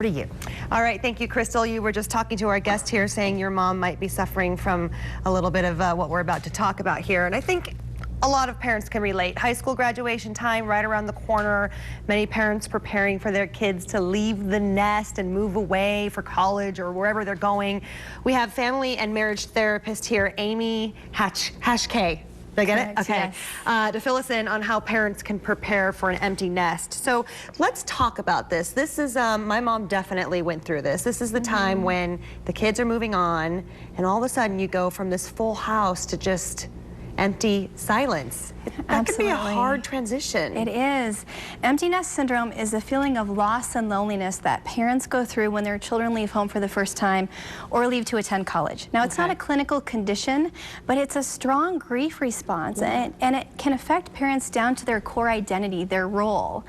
To you. All right, thank you, Crystal. You were just talking to our guest here saying your mom might be suffering from a little bit of what we're about to talk about here. And I think a lot of parents can relate. High school graduation time right around the corner. Many parents preparing for their kids to leave the nest and move away for college or wherever they're going. We have family and marriage therapist here, Amy Hachquet. Did I get it? Okay. Yes. To fill us in on how parents can prepare for an empty nest. So let's talk about this. This is, my mom definitely went through this. This is the time when the kids are moving on and all of a sudden you go from this full house to just empty silence. That could be a hard transition. It is. Empty nest syndrome is the feeling of loss and loneliness that parents go through when their children leave home for the first time or leave to attend college. Now, it's not a clinical condition, but it's a strong grief response, and it can affect parents down to their core identity, their role.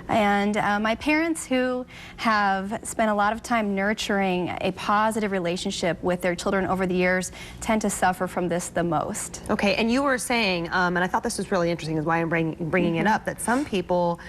And my parents, who have spent a lot of time nurturing a positive relationship with their children over the years, tend to suffer from this the most. Okay, and you were saying, and I thought this was really interesting, is why I'm bringing it up, that some people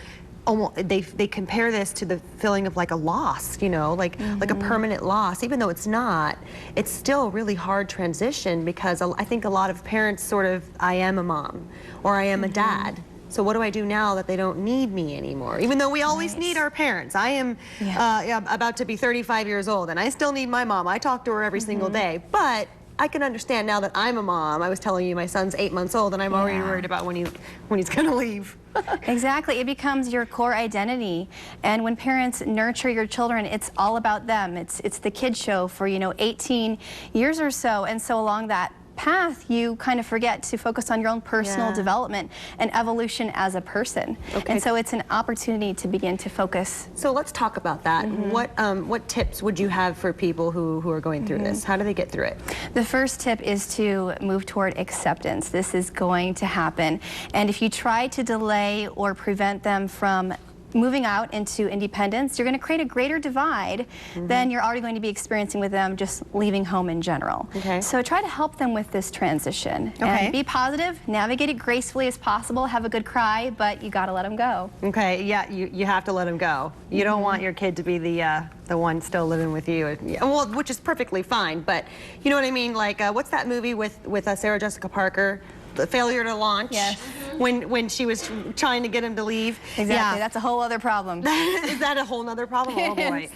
almost they compare this to the feeling of like a loss, you know, like a permanent loss. Even though it's not, it's still a really hard transition, because I think a lot of parents sort of, I am a mom or I am a dad. So what do I do now that they don't need me anymore? Even though we always need our parents. I am about to be 35 years old and I still need my mom. I talk to her every single day. But I can understand now that I'm a mom. I was telling you my son's 8 months old and I'm already worried about when he's gonna leave. Exactly, it becomes your core identity. And when parents nurture your children, it's all about them. It's the kid show for, 18 years or so. And so along that path, you kind of forget to focus on your own personal development and evolution as a person. And so it's an opportunity to begin to focus. So let's talk about that. What tips would you have for people who are going through this? How do they get through it? The first tip is to move toward acceptance. This is going to happen. And if you try to delay or prevent them from moving out into independence, you're going to create a greater divide than you're already going to be experiencing with them just leaving home in general. So try to help them with this transition. And be positive, navigate it gracefully as possible, have a good cry, but you got to let them go. Okay, yeah, you have to let them go. You don't want your kid to be the one still living with you. Well, which is perfectly fine, but you know what I mean? Like, what's that movie with Sarah Jessica Parker? The failure to launch. Yes. When she was trying to get him to leave. Exactly. That's a whole other problem. Is that a whole other problem? Oh boy.